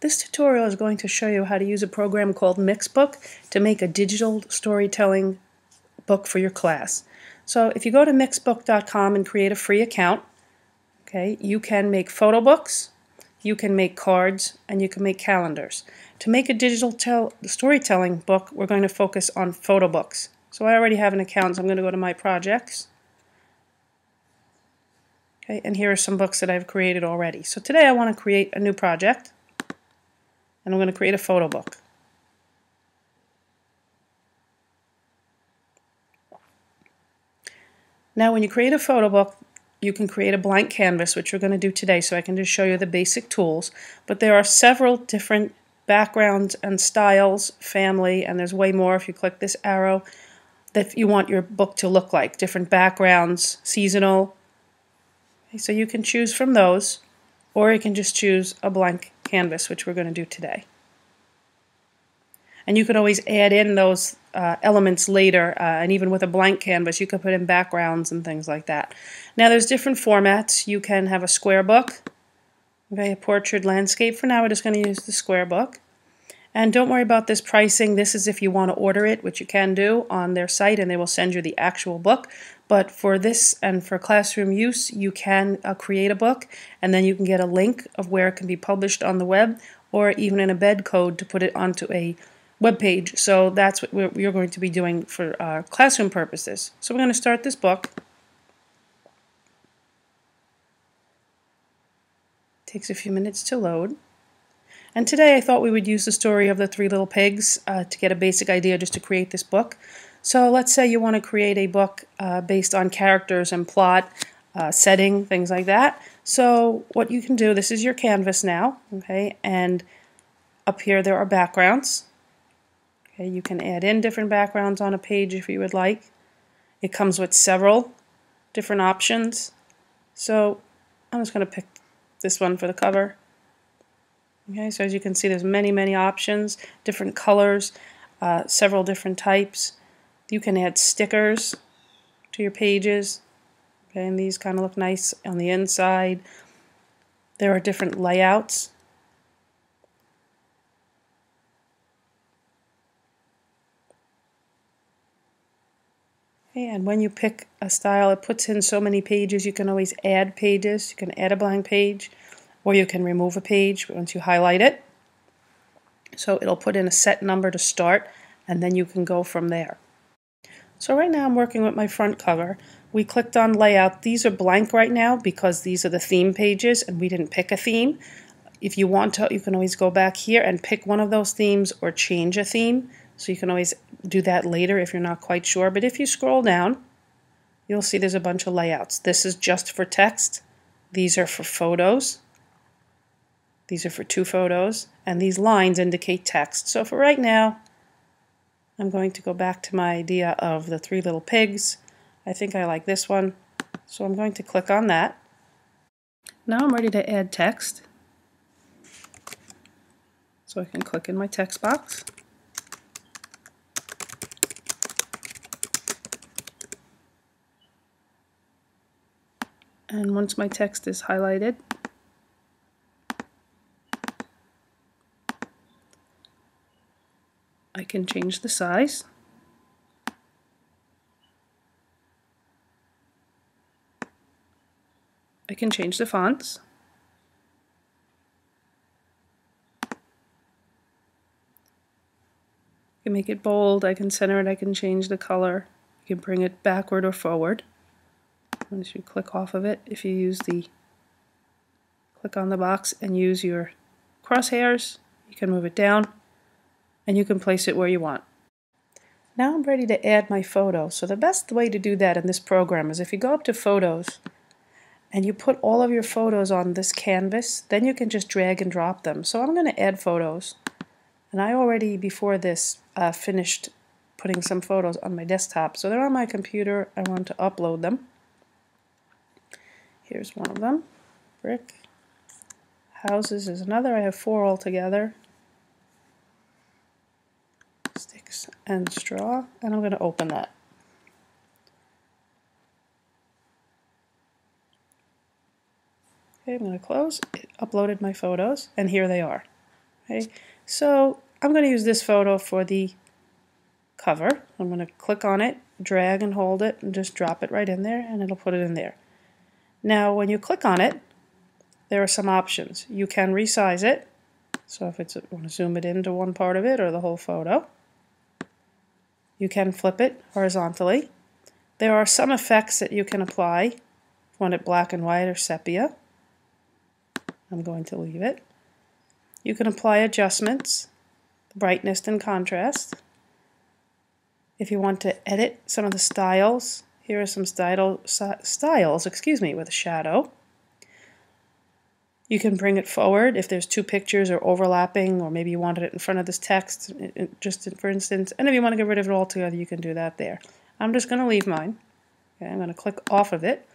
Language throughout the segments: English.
This tutorial is going to show you how to use a program called Mixbook to make a digital storytelling book for your class. So if you go to mixbook.com and create a free account, okay, you can make photo books, you can make cards, and you can make calendars. To make a digital storytelling book, we're going to focus on photo books. So I already have an account, so I'm going to go to my projects. Okay, and here are some books that I've created already. So today I want to create a new project. And I'm going to create a photo book. Now when you create a photo book, you can create a blank canvas, which we're going to do today, so I can just show you the basic tools. But there are several different backgrounds and styles, family, and there's way more if you click this arrow, that you want your book to look like. Different backgrounds, seasonal. Okay, so you can choose from those, or you can just choose a blank canvas, which we're going to do today. And you could always add in those elements later, and even with a blank canvas you could put in backgrounds and things like that. Now there's different formats. You can have a square book, okay, a portrait landscape. For now we're just going to use the square book. And don't worry about this pricing. This is if you want to order it, which you can do on their site, and they will send you the actual book. But for this and for classroom use, you can create a book, and then you can get a link of where it can be published on the web, or even an embed code to put it onto a web page. So that's what we're going to be doing for classroom purposes. So we're going to start this book. It takes a few minutes to load. And today I thought we would use the story of the Three Little Pigs to get a basic idea just to create this book. So let's say you want to create a book based on characters and plot, setting, things like that. So what you can do, this is your canvas now, okay, and up here there are backgrounds. Okay, you can add in different backgrounds on a page if you would like. It comes with several different options. So I'm just going to pick this one for the cover. Okay, so as you can see, there's many options, different colors, several different types. You can add stickers to your pages. Okay, and these kind of look nice on the inside. There are different layouts. Okay, and when you pick a style, it puts in so many pages. You can always add pages. You can add a blank page, or you can remove a page once you highlight it. So it'll put in a set number to start, and then you can go from there. So right now I'm working with my front cover. We clicked on layout. These are blank right now because these are the theme pages and we didn't pick a theme. If you want to, you can always go back here and pick one of those themes or change a theme. So you can always do that later if you're not quite sure. But if you scroll down, you'll see there's a bunch of layouts. This is just for text. These are for photos. These are for 2 photos. And these lines indicate text. So for right now, I'm going to go back to my idea of the Three Little Pigs. I think I like this one. So I'm going to click on that. Now I'm ready to add text. So I can click in my text box. And once my text is highlighted, I can change the size. I can change the fonts. I can make it bold, I can center it, I can change the color. You can bring it backward or forward. Once you click off of it, if you use the click on the box and use your crosshairs, you can move it down and you can place it where you want. Now I'm ready to add my photo. So the best way to do that in this program is if you go up to Photos and you put all of your photos on this canvas, then you can just drag and drop them. So I'm going to add photos. And I already, before this, finished putting some photos on my desktop. So they're on my computer. I want to upload them. Here's one of them. Brick. Houses is another. I have 4 altogether. Sticks and straw. And I'm going to open that. Okay, I'm going to close. It uploaded my photos, and here they are. Okay, so I'm going to use this photo for the cover. I'm going to click on it, drag and hold it, and just drop it right in there, and it'll put it in there. Now when you click on it, there are some options. You can resize it, so if you want to zoom it into one part of it or the whole photo. You can flip it horizontally. There are some effects that you can apply. If you want it black and white or sepia, I'm going to leave it. You can apply adjustments, brightness and contrast. If you want to edit some of the styles, here are some styles, with a shadow. You can bring it forward if there's two pictures or overlapping, or maybe you wanted it in front of this text, just for instance. And if you want to get rid of it altogether, you can do that there. I'm just going to leave mine. Okay, I'm going to click off of it.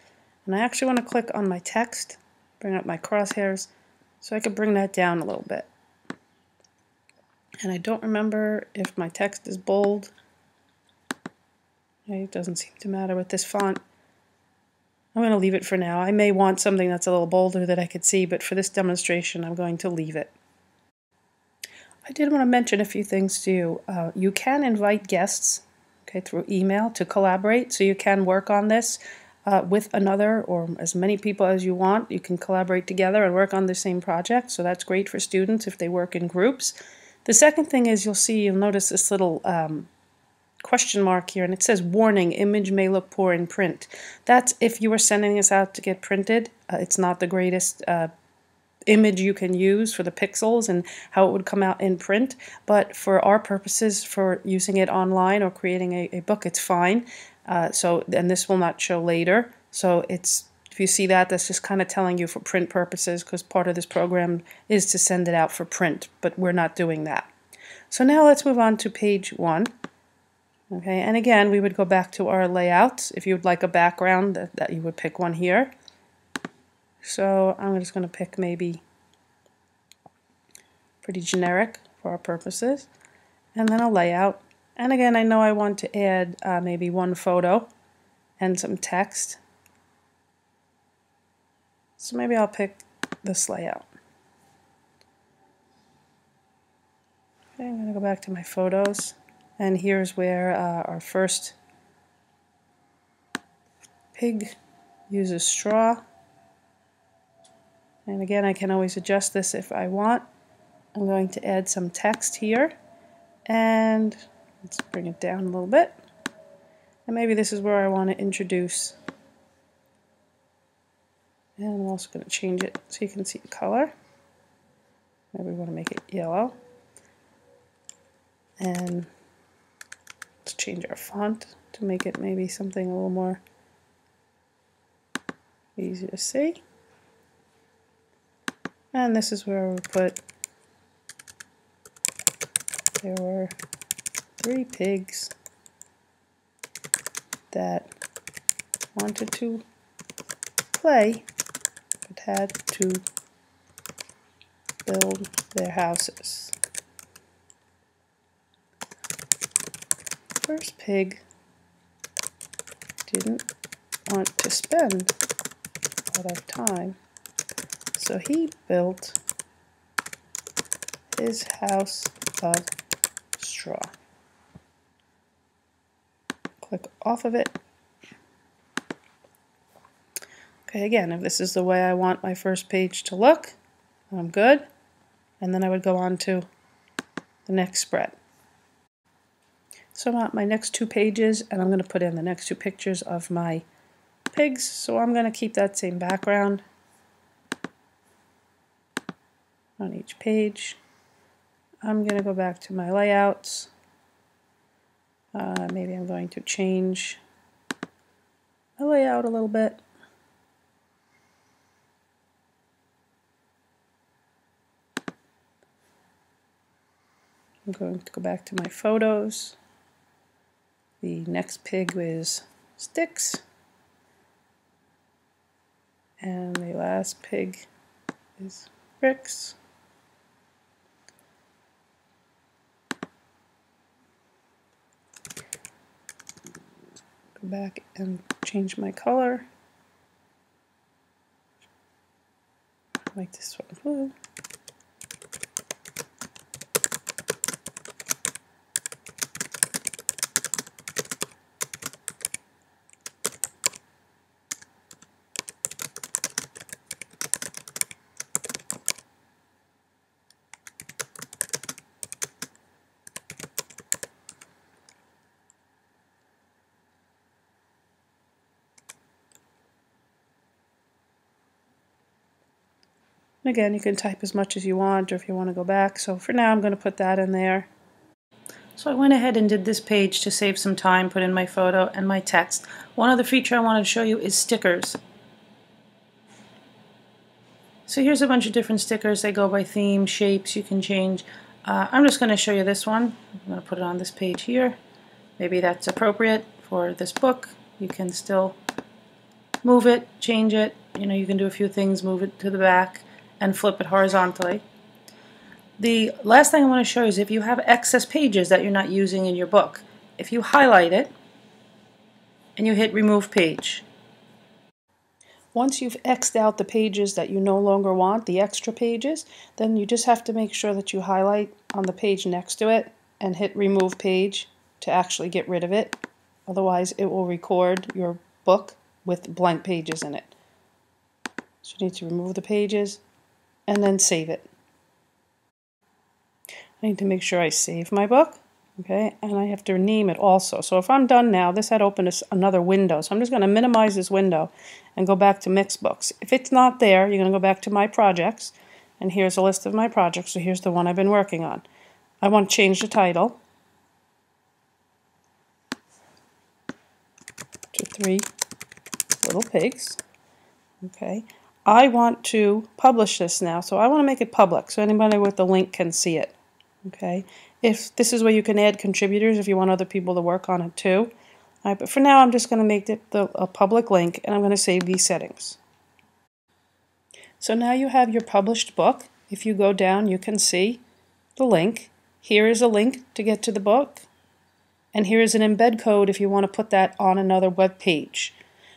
And I actually want to click on my text, bring up my crosshairs, so I can bring that down a little bit. And I don't remember if my text is bold. Okay, it doesn't seem to matter with this font. I'm going to leave it for now. I may want something that's a little bolder that I could see, but for this demonstration, I'm going to leave it. I did want to mention a few things to you. You can invite guests, okay, through email to collaborate, so you can work on this with another or as many people as you want. You can collaborate together and work on the same project, so that's great for students if they work in groups. The second thing is you'll notice this little question mark here, and it says warning, image may look poor in print. That's if you were sending this out to get printed. It's not the greatest image you can use for the pixels and how it would come out in print, but for our purposes, for using it online or creating a book, it's fine. And this will not show later, so if you see that, that's just kind of telling you for print purposes, because part of this program is to send it out for print, but we're not doing that. So now let's move on to page 1. Okay, and again, we would go back to our layouts. If you would like a background, that you would pick one here. So I'm just going to pick maybe pretty generic for our purposes. And then a layout. And again, I know I want to add maybe one photo and some text. So maybe I'll pick this layout. Okay, I'm going to go back to my photos. And here's where our first pig uses straw. And again, I can always adjust this if I want. I'm going to add some text here. And let's bring it down a little bit. And maybe this is where I want to introduce. And I'm also going to change it so you can see the color. Maybe we want to make it yellow. And let's change our font to make it maybe something a little more easy to see. And this is where we put, there were 3 pigs that wanted to play but had to build their houses. First pig didn't want to spend a lot of time, so he built his house of straw. Click off of it. Okay, again, if this is the way I want my first page to look, I'm good. And then I would go on to the next spread. So I'm at my next 2 pages, and I'm going to put in the next 2 pictures of my pigs. So I'm going to keep that same background on each page. I'm going to go back to my layouts. Maybe I'm going to change my layout a little bit. I'm going to go back to my photos. The next pig is sticks. And the last pig is bricks. Go back and change my color. Make this one blue. And again, you can type as much as you want, or if you want to go back. So for now, I'm going to put that in there. So I went ahead and did this page to save some time, put in my photo and my text. One other feature I wanted to show you is stickers. So here's a bunch of different stickers. They go by theme, shapes, you can change. I'm just going to show you this one. I'm going to put it on this page here. Maybe that's appropriate for this book. You can still move it, change it. You can do a few things, move it to the back and flip it horizontally. The last thing I want to show you is if you have excess pages that you're not using in your book, if you highlight it and you hit remove page. Once you've X'd out the pages that you no longer want, the extra pages, then you just have to make sure that you highlight on the page next to it and hit remove page to actually get rid of it. Otherwise it will record your book with blank pages in it. So you need to remove the pages and then save it. I need to make sure I save my book, okay, and I have to name it also. So if I'm done now, this had opened another window, so I'm just going to minimize this window and go back to Mixbooks. If it's not there, you're going to go back to my projects, and here's a list of my projects. So here's the one I've been working on. I want to change the title to 3 Little Pigs. Okay. I want to publish this now, so I want to make it public so anybody with the link can see it. Okay. If this is where you can add contributors if you want other people to work on it too. All right, but for now I'm just going to make it a public link, and I'm going to save these settings. So now you have your published book. If you go down, you can see the link. Here is a link to get to the book, and here is an embed code if you want to put that on another web page.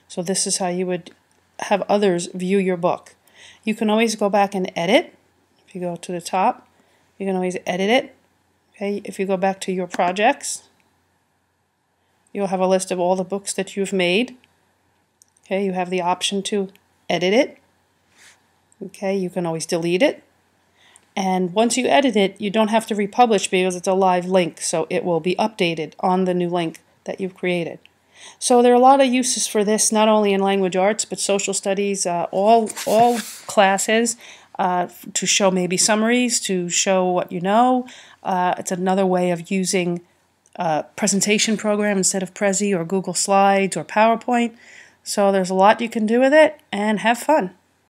So this is how you would have others view your book. You can always go back and edit. If you go to the top, you can always edit it. Okay, if you go back to your projects, you'll have a list of all the books that you've made. Okay, you have the option to edit it. Okay, you can always delete it. And once you edit it, you don't have to republish because it's a live link, so it will be updated on the new link that you've created. So there are a lot of uses for this, not only in language arts, but social studies, all classes, to show maybe summaries, to show what you know. It's another way of using a presentation program instead of Prezi or Google Slides or PowerPoint. So there's a lot you can do with it, and have fun.